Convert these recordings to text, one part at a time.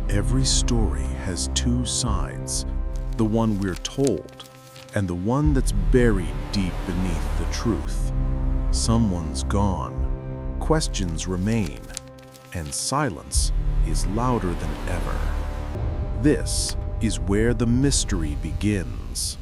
Every story has two sides, the one we're told and the one that's buried deep beneath the truth. Someone's gone, questions remain, and silence is louder than ever. This is where the mystery begins.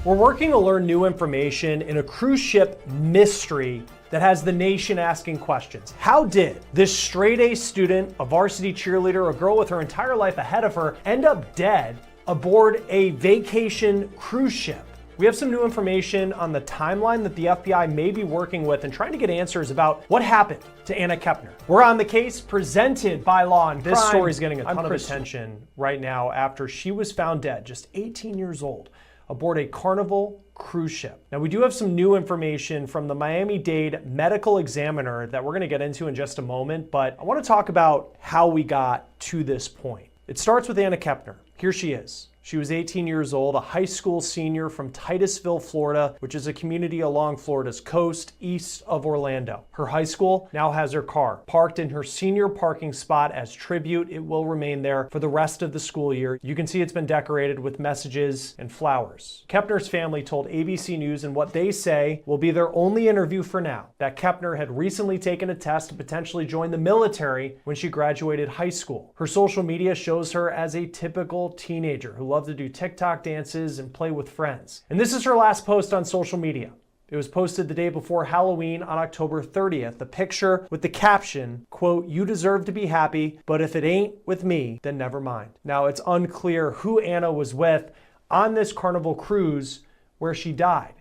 We're working to learn new information in a cruise ship mystery that has the nation asking questions. How did this straight-A student, a varsity cheerleader, a girl with her entire life ahead of her, end up dead aboard a vacation cruise ship? We have some new information on the timeline that the FBI may be working with and trying to get answers about what happened to Anna Kepner. We're on the case presented by Law and This story is getting a ton of attention right now after she was found dead, just 18 years old, aboard a Carnival cruise ship. Now, we do have some new information from the Miami-Dade medical examiner that we're going to get into in just a moment, but I want to talk about how we got to this point. It starts with Anna Kepner. Here she is. She was 18 years old, a high school senior from Titusville, Florida, which is a community along Florida's coast east of Orlando. Her high school now has her car parked in her senior parking spot as tribute. It will remain there for the rest of the school year. You can see it's been decorated with messages and flowers. Kepner's family told ABC News in what they say will be their only interview for now that Kepner had recently taken a test to potentially join the military when she graduated high school. Her social media shows her as a typical teenager who loves to do TikTok dances and play with friends. And this is her last post on social media. It was posted the day before Halloween on October 30th. The picture with the caption, quote, "You deserve to be happy, but if it ain't with me, then never mind." Now, it's unclear who Anna was with on this Carnival cruise where she died.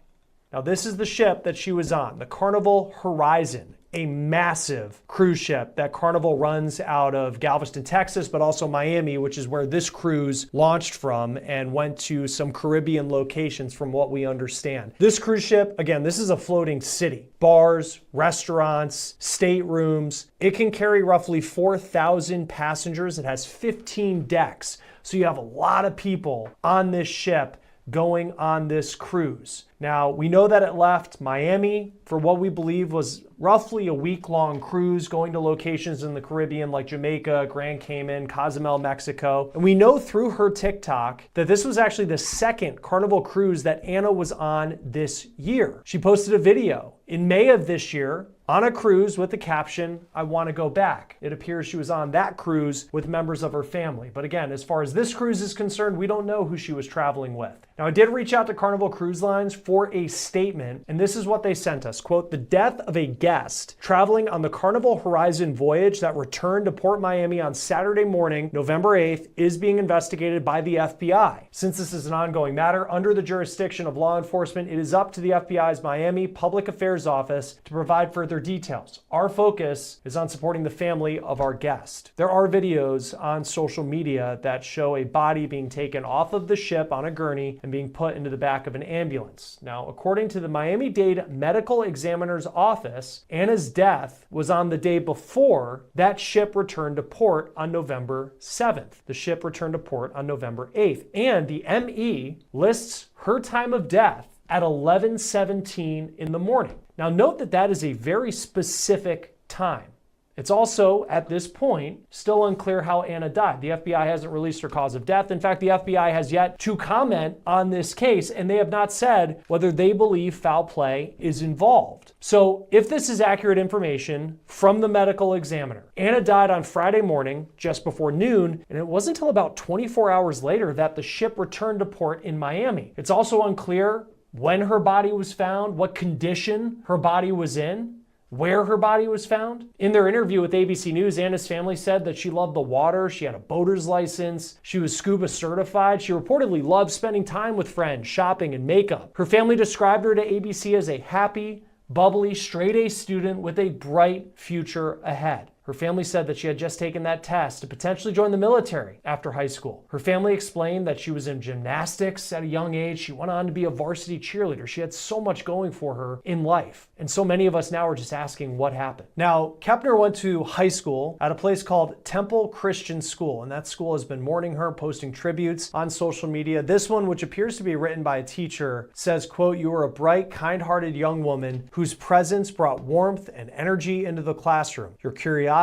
Now, this is the ship that she was on, the Carnival Horizon, a massive cruise ship that Carnival runs out of Galveston, Texas, but also Miami, which is where this cruise launched from and went to some Caribbean locations from what we understand. This cruise ship, again, this is a floating city. Bars, restaurants, staterooms. It can carry roughly 4,000 passengers. It has 15 decks. So you have a lot of people on this ship going on this cruise. Now, we know that it left Miami for what we believe was roughly a week-long cruise going to locations in the Caribbean like Jamaica, Grand Cayman, Cozumel, Mexico. And we know through her TikTok that this was actually the second Carnival cruise that Anna was on this year. She posted a video in May of this year on a cruise with the caption, "I want to go back." It appears she was on that cruise with members of her family. But again, as far as this cruise is concerned, we don't know who she was traveling with. Now, I did reach out to Carnival Cruise Lines for a statement, and this is what they sent us. Quote, "The death of a guest traveling on the Carnival Horizon voyage that returned to Port Miami on Saturday morning, November 8th, is being investigated by the FBI. Since this is an ongoing matter under the jurisdiction of law enforcement, it is up to the FBI's Miami Public Affairs Office to provide further details. Our focus is on supporting the family of our guest." There are videos on social media that show a body being taken off of the ship on a gurney and being put into the back of an ambulance. Now, according to the Miami-Dade Medical Examiner's Office, Anna's death was on the day before that ship returned to port on November 7th. The ship returned to port on November 8th. And the ME lists her time of death at 11:17 in the morning. Now, note that that is a very specific time. It's also, at this point, still unclear how Anna died. The FBI hasn't released her cause of death. In fact, the FBI has yet to comment on this case, and they have not said whether they believe foul play is involved. So, if this is accurate information from the medical examiner, Anna died on Friday morning, just before noon, and it wasn't until about 24 hours later that the ship returned to port in Miami. It's also unclear when her body was found, what condition her body was in, where her body was found. In their interview with ABC News, Anna's family said that she loved the water, she had a boater's license, she was scuba certified, she reportedly loved spending time with friends, shopping, and makeup. Her family described her to ABC as a happy, bubbly, straight-A student with a bright future ahead. Her family said that she had just taken that test to potentially join the military after high school. Her family explained that she was in gymnastics at a young age. She went on to be a varsity cheerleader. She had so much going for her in life. And so many of us now are just asking what happened. Now, Kepner went to high school at a place called Temple Christian School, and that school has been mourning her, posting tributes on social media. This one, which appears to be written by a teacher, says, quote, "You were a bright, kind-hearted young woman whose presence brought warmth and energy into the classroom. Your curiosity,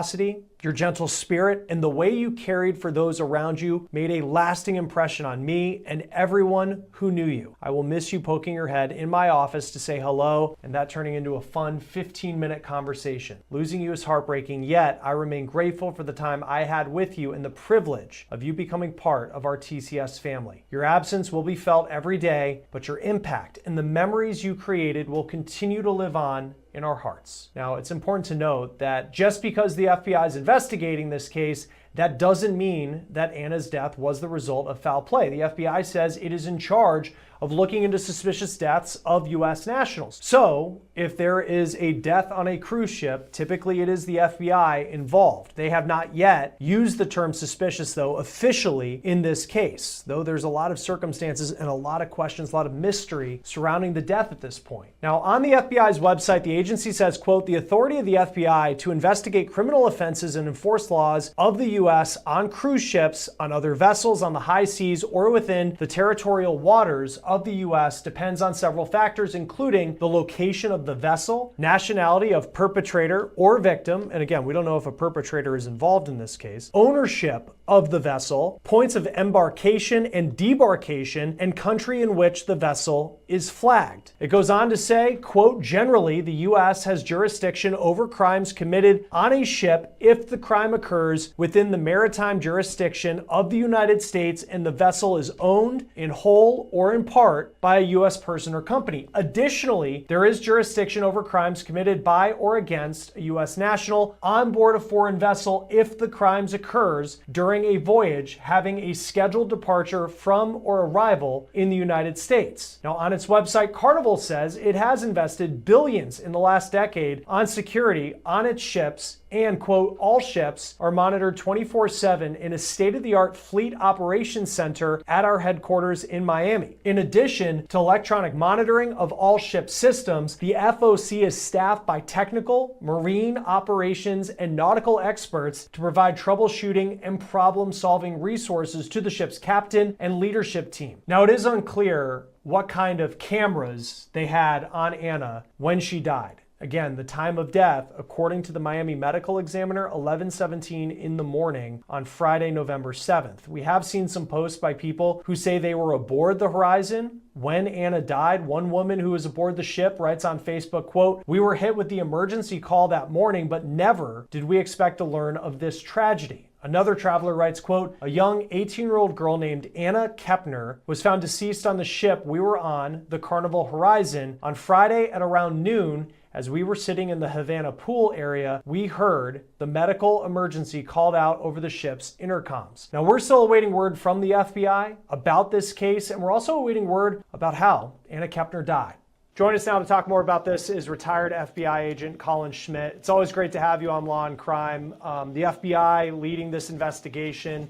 Your gentle spirit and the way you cared for those around you made a lasting impression on me and everyone who knew you. I will miss you poking your head in my office to say hello and that turning into a fun 15-minute conversation. Losing you is heartbreaking, yet I remain grateful for the time I had with you and the privilege of you becoming part of our TCS family. Your absence will be felt every day, but your impact and the memories you created will continue to live on in our hearts. Now, it's important to note that just because the FBI is investigating this case, that doesn't mean that Anna's death was the result of foul play. The FBI says it is in charge of looking into suspicious deaths of U.S. nationals. So, if there is a death on a cruise ship, typically it is the FBI involved. They have not yet used the term suspicious, though, officially in this case, though there's a lot of circumstances and a lot of questions, a lot of mystery surrounding the death at this point. Now, on the FBI's website, the agency says, quote, the authority of the FBI to investigate criminal offenses and enforce laws of the U.S. on cruise ships, on other vessels, on the high seas, or within the territorial waters of the U.S. depends on several factors, including the location of the vessel, nationality of perpetrator or victim, and again, we don't know if a perpetrator is involved in this case, ownership of the vessel, points of embarkation and debarkation, and country in which the vessel is flagged. It goes on to say, quote, generally, the U.S. has jurisdiction over crimes committed on a ship if the crime occurs within the maritime jurisdiction of the United States and the vessel is owned in whole or in part by a U.S. person or company. Additionally, there is jurisdiction over crimes committed by or against a U.S. national on board a foreign vessel if the crimes occurs during a voyage having a scheduled departure from or arrival in the United States. Now, on its website, Carnival says it has invested billions in the last decade on security on its ships and, quote, all ships are monitored 24/7 in a state-of-the-art fleet operations center at our headquarters in Miami. In addition to electronic monitoring of all ship systems, the FOC is staffed by technical, marine operations, and nautical experts to provide troubleshooting and problem-solving resources to the ship's captain and leadership team. Now, it is unclear what kind of cameras they had on Anna when she died. Again, the time of death, according to the Miami Medical Examiner, 11:17 in the morning on Friday, November 7th. We have seen some posts by people who say they were aboard the Horizon when Anna died. One woman who was aboard the ship writes on Facebook, quote, we were hit with the emergency call that morning, but never did we expect to learn of this tragedy. Another traveler writes, quote, a young 18-year-old girl named Anna Kepner was found deceased on the ship we were on, the Carnival Horizon, on Friday at around noon. As we were sitting in the Havana pool area, we heard the medical emergency called out over the ship's intercoms. Now, we're still awaiting word from the FBI about this case, and we're also awaiting word about how Anna Kepner died. Joining us now to talk more about this is retired FBI agent Colin Schmidt. It's always great to have you on Law and Crime. The FBI leading this investigation.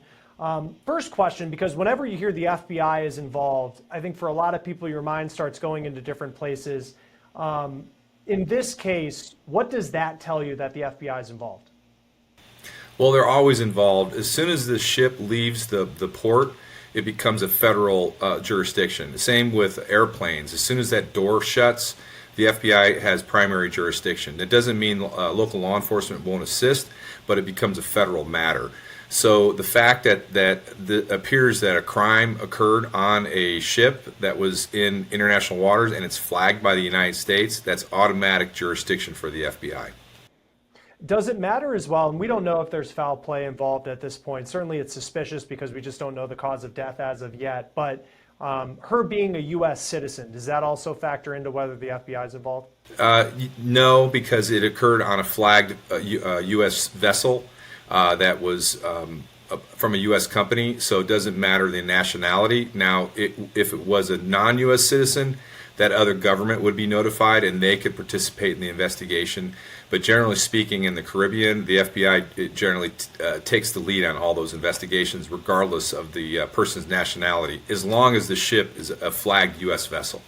First question, because whenever you hear the FBI is involved, I think for a lot of people, your mind starts going into different places. In this case, what does that tell you that the FBI is involved? Well, they're always involved. As soon as the ship leaves the port, it becomes a federal jurisdiction. The same with airplanes. As soon as that door shuts, the FBI has primary jurisdiction. That doesn't mean local law enforcement won't assist, but it becomes a federal matter. So the fact that it appears that a crime occurred on a ship that was in international waters and it's flagged by the United States, that's automatic jurisdiction for the FBI. Does it matter as well? And we don't know if there's foul play involved at this point. Certainly it's suspicious because we just don't know the cause of death as of yet. But her being a U.S. citizen, does that also factor into whether the FBI is involved? No, because it occurred on a flagged U.S. vessel. That was from a U.S. company, so it doesn't matter the nationality. Now, if it was a non-U.S. citizen, that other government would be notified and they could participate in the investigation. But generally speaking, in the Caribbean, the FBI generally takes the lead on all those investigations, regardless of the person's nationality, as long as the ship is a flagged U.S. vessel.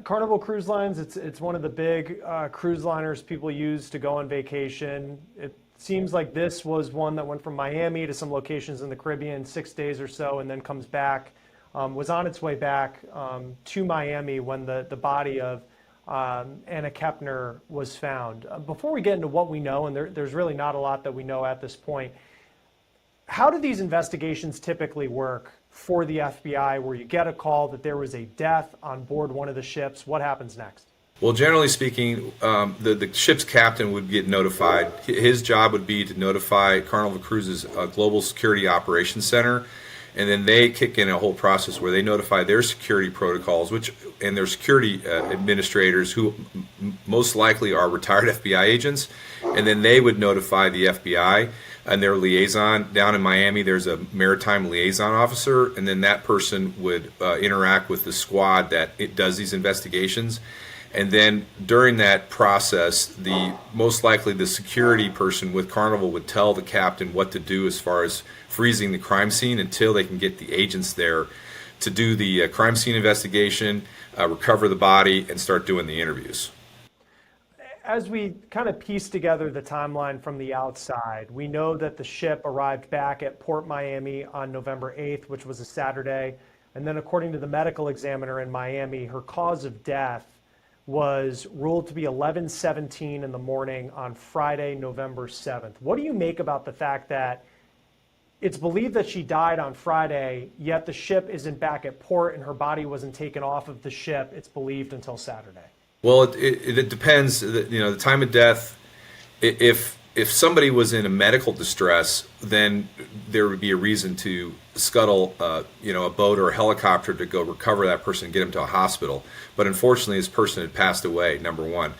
Carnival Cruise Lines, it's one of the big cruise liners people use to go on vacation. It seems like this was one that went from Miami to some locations in the Caribbean, 6 days or so, and then comes back, was on its way back to Miami when the body of Anna Kepner was found. Before we get into what we know, and there's really not a lot that we know at this point, how do these investigations typically work for the FBI, where you get a call that there was a death on board one of the ships? What happens next? Well, generally speaking, the ship's captain would get notified. His job would be to notify Carnival Cruises' Global Security Operations Center, and then they kick in a whole process where they notify their security protocols, and their security administrators, who most likely are retired FBI agents, and then they would notify the FBI and their liaison. Down in Miami, there's a maritime liaison officer, and then that person would interact with the squad that does these investigations. And then during that process, most likely the security person with Carnival would tell the captain what to do as far as freezing the crime scene until they can get the agents there to do the crime scene investigation, recover the body, and start doing the interviews. As we kind of piece together the timeline from the outside, we know that the ship arrived back at Port Miami on November 8th, which was a Saturday. And then according to the medical examiner in Miami, her cause of death was ruled to be 11:17 in the morning on Friday, November 7th. What do you make about the fact that it's believed that she died on Friday, yet the ship isn't back at port and her body wasn't taken off of the ship, it's believed, until Saturday? Well, it depends. The time of death. If somebody was in a medical distress, then there would be a reason to scuttle, a boat or a helicopter to go recover that person and get them to a hospital. But unfortunately, this person had passed away, number one.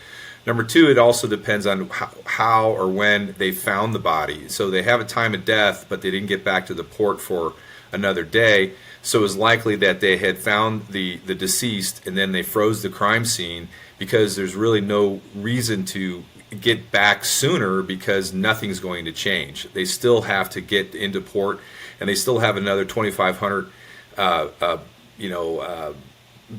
Number two, it also depends on how or when they found the body. So they have a time of death, but they didn't get back to the port for another day. So it was likely that they had found the deceased and then they froze the crime scene, because there's really no reason to get back sooner, because nothing's going to change. They still have to get into port, and they still have another 2,500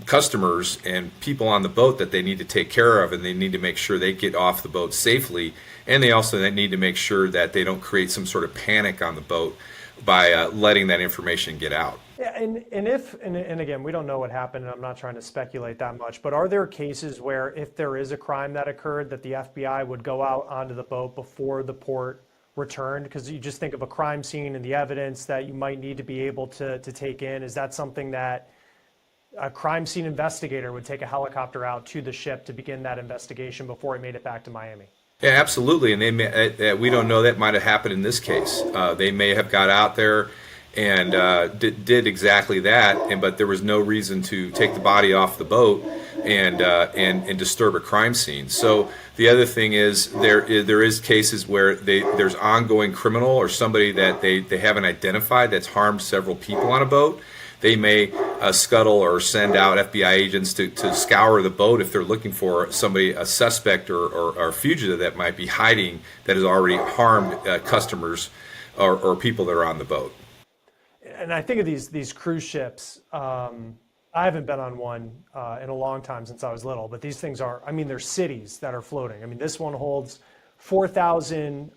customers and people on the boat that they need to take care of, and they need to make sure they get off the boat safely. And they also need to make sure that they don't create some sort of panic on the boat by letting that information get out. Yeah, and again, we don't know what happened, and I'm not trying to speculate that much, but are there cases where if there is a crime that occurred, that the FBI would go out onto the boat before the port returned? Because you just think of a crime scene and the evidence that you might need to be able to take in. Is that something that a crime scene investigator would take a helicopter out to the ship to begin that investigation before it made it back to Miami? Yeah, absolutely. And we don't know, that might have happened in this case. They may have got out there and did exactly that, but there was no reason to take the body off the boat and disturb a crime scene. So the other thing is there is cases where there's ongoing criminal or somebody that they haven't identified that's harmed several people on a boat. They may scuttle or send out FBI agents to scour the boat if they're looking for somebody, a suspect or a fugitive that might be hiding, that has already harmed customers or people that are on the boat. And I think of these cruise ships. I haven't been on one in a long time, since I was little, but these things they're cities that are floating. I mean, this one holds 4,000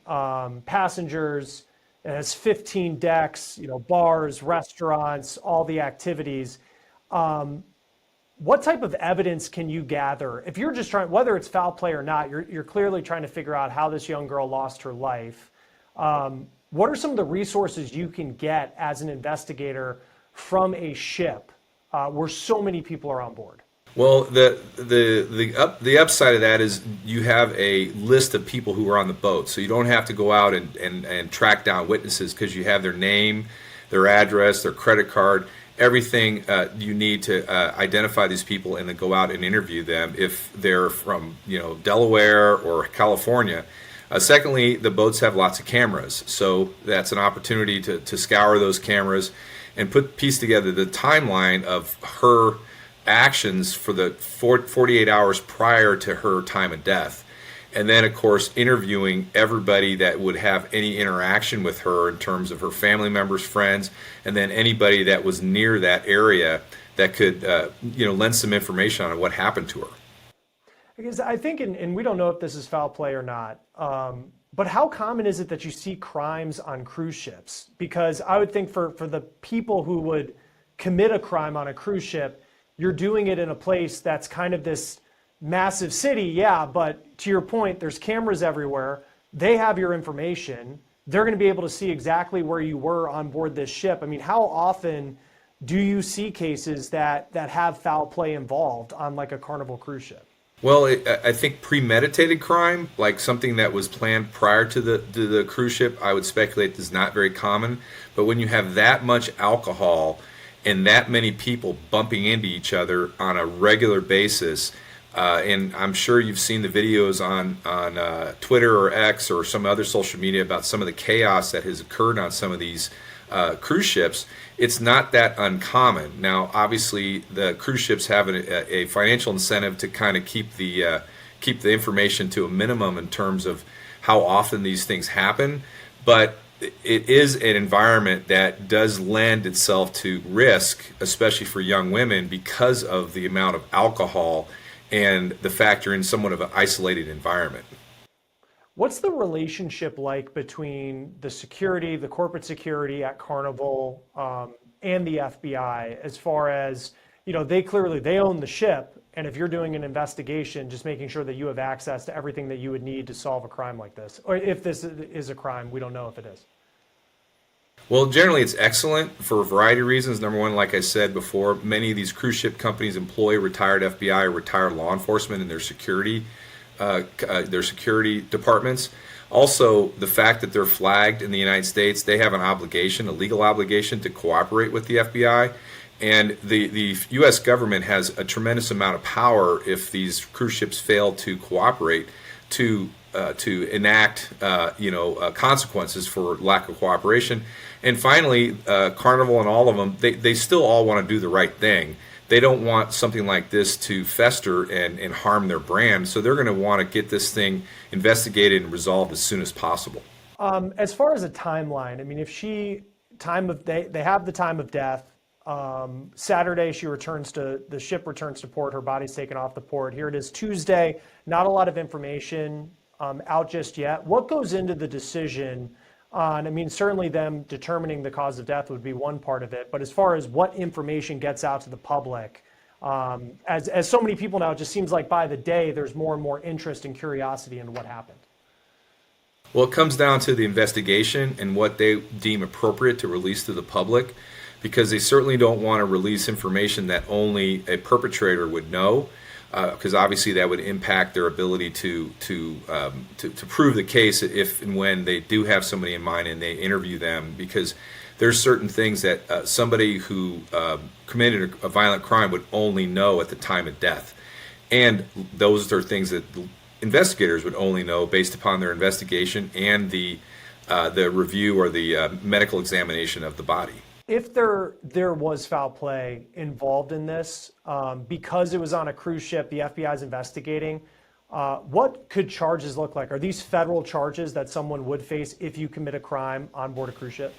passengers. It has 15 decks, bars, restaurants, all the activities. What type of evidence can you gather if you're just trying, whether it's foul play or not? You're clearly trying to figure out how this young girl lost her life. What are some of the resources you can get as an investigator from a ship where so many people are on board? Well, the upside of that is you have a list of people who are on the boat, so you don't have to go out and track down witnesses, because you have their name, their address, their credit card, everything you need to identify these people, and then go out and interview them if they're from Delaware or California. Secondly, the boats have lots of cameras, so that's an opportunity to scour those cameras and piece together the timeline of her actions for the 48 hours prior to her time of death. And then, of course, interviewing everybody that would have any interaction with her in terms of her family members, friends, and then anybody that was near that area that could lend some information on what happened to her. Because I think, and we don't know if this is foul play or not, but how common is it that you see crimes on cruise ships? Because I would think for the people who would commit a crime on a cruise ship, you're doing it in a place that's kind of this massive city, yeah, but to your point, there's cameras everywhere. They have your information. They're going to be able to see exactly where you were on board this ship. I mean, how often do you see cases that have foul play involved on like a Carnival cruise ship? Well, I think premeditated crime, like something that was planned prior to the cruise ship, I would speculate is not very common. But when you have that much alcohol and that many people bumping into each other on a regular basis, and I'm sure you've seen the videos on Twitter or X or some other social media about some of the chaos that has occurred on some of these cruise ships, it's not that uncommon. Now, obviously, the cruise ships have a financial incentive to kind of keep the information to a minimum in terms of how often these things happen, but it is an environment that does lend itself to risk, especially for young women, because of the amount of alcohol and the fact you're in somewhat of an isolated environment. What's the relationship like between the security, the corporate security at Carnival, and the FBI as far as, you know, they own the ship, and if you're doing an investigation, just making sure that you have access to everything that you would need to solve a crime like this, or if this is a crime, we don't know if it is. Well, generally it's excellent for a variety of reasons. Number one, like I said before, many of these cruise ship companies employ retired FBI or retired law enforcement in their security departments. Also, the fact that they're flagged in the United States, they have an obligation, a legal obligation to cooperate with the FBI. And the U.S. government has a tremendous amount of power if these cruise ships fail to cooperate to enact consequences for lack of cooperation. And finally, Carnival and all of them, they still all want to do the right thing. They don't want something like this to fester and harm their brand, so they're going to want to get this thing investigated and resolved as soon as possible. As far as a timeline, I mean, if they have the time of death. Saturday, the ship returns to port. Her body's taken off the port. Here it is Tuesday. Not a lot of information out just yet. What goes into the decision on, I mean, certainly them determining the cause of death would be one part of it, but as far as what information gets out to the public, as so many people now, it just seems like by the day, there's more and more interest and curiosity into what happened. Well, it comes down to the investigation and what they deem appropriate to release to the public, because they certainly don't want to release information that only a perpetrator would know, because obviously that would impact their ability to prove the case if and when they do have somebody in mind and they interview them, because there's certain things that somebody who committed a violent crime would only know at the time of death, and those are things that investigators would only know based upon their investigation and the review or the medical examination of the body. If there was foul play involved in this, because it was on a cruise ship, the FBI is investigating, what could charges look like? Are these federal charges that someone would face if you commit a crime on board a cruise ship?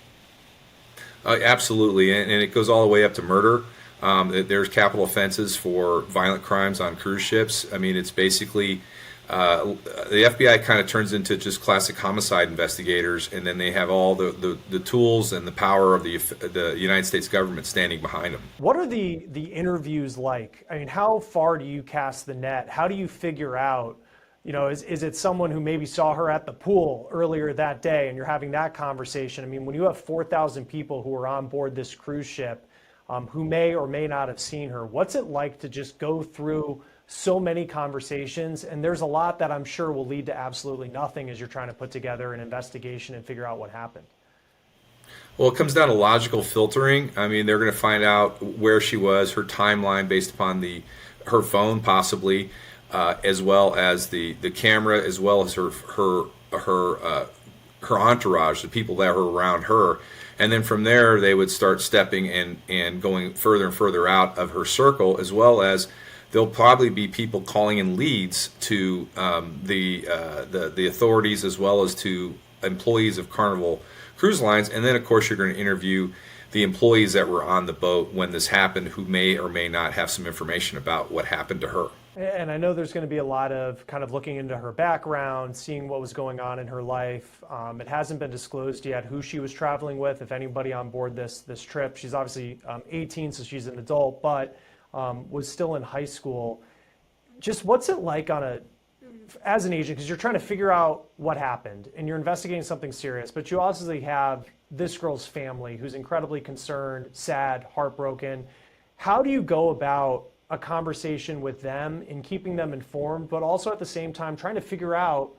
Absolutely, and it goes all the way up to murder. There's capital offenses for violent crimes on cruise ships. I mean, it's basically the FBI kind of turns into just classic homicide investigators, and then they have all the tools and the power of the United States government standing behind them. What are the interviews like? I mean, how far do you cast the net? How do you figure out, you know, is it someone who maybe saw her at the pool earlier that day and you're having that conversation? I mean, when you have 4,000 people who are on board this cruise ship who may or may not have seen her, what's it like to just go through so many conversations? And there's a lot that I'm sure will lead to absolutely nothing as you're trying to put together an investigation and figure out what happened. Well, it comes down to logical filtering. I mean, they're going to find out where she was, her timeline based upon her phone possibly, as well as the camera, as well as her entourage, the people that were around her. And then from there, they would start stepping and going further and further out of her circle, as well as there'll probably be people calling in leads to the authorities, as well as to employees of Carnival Cruise Lines. And then, of course, you're going to interview the employees that were on the boat when this happened, who may or may not have some information about what happened to her. And I know there's going to be a lot of kind of looking into her background, seeing what was going on in her life. It hasn't been disclosed yet who she was traveling with, if anybody on board this trip. She's obviously 18, so she's an adult, but was still in high school. just what's it like as an agent, because you're trying to figure out what happened and you're investigating something serious, but you obviously have this girl's family who's incredibly concerned, sad, heartbroken. How do you go about a conversation with them and keeping them informed, but also at the same time trying to figure out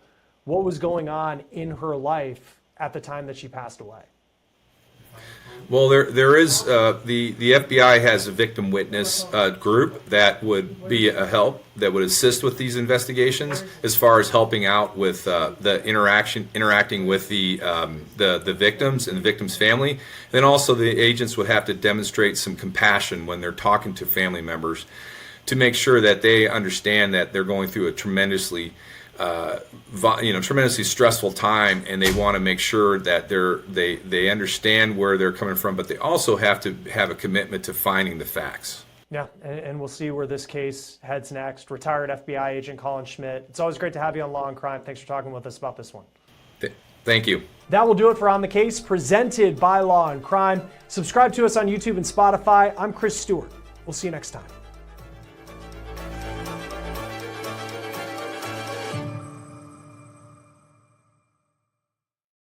what was going on in her life at the time that she passed away? Well, there is the FBI has a victim witness group that would be a help, that would assist with these investigations as far as helping out with the interacting with the victims and the victim's family. Then also the agents would have to demonstrate some compassion when they're talking to family members to make sure that they understand that they're going through a tremendously stressful time, and they want to make sure that they understand where they're coming from, but they also have to have a commitment to finding the facts. Yeah, and we'll see where this case heads next. Retired FBI agent Colin Schmidt. It's always great to have you on Law and Crime. Thanks for talking with us about this one. Thank you. That will do it for On the Case, presented by Law and Crime. Subscribe to us on YouTube and Spotify. I'm Chris Stewart. We'll see you next time.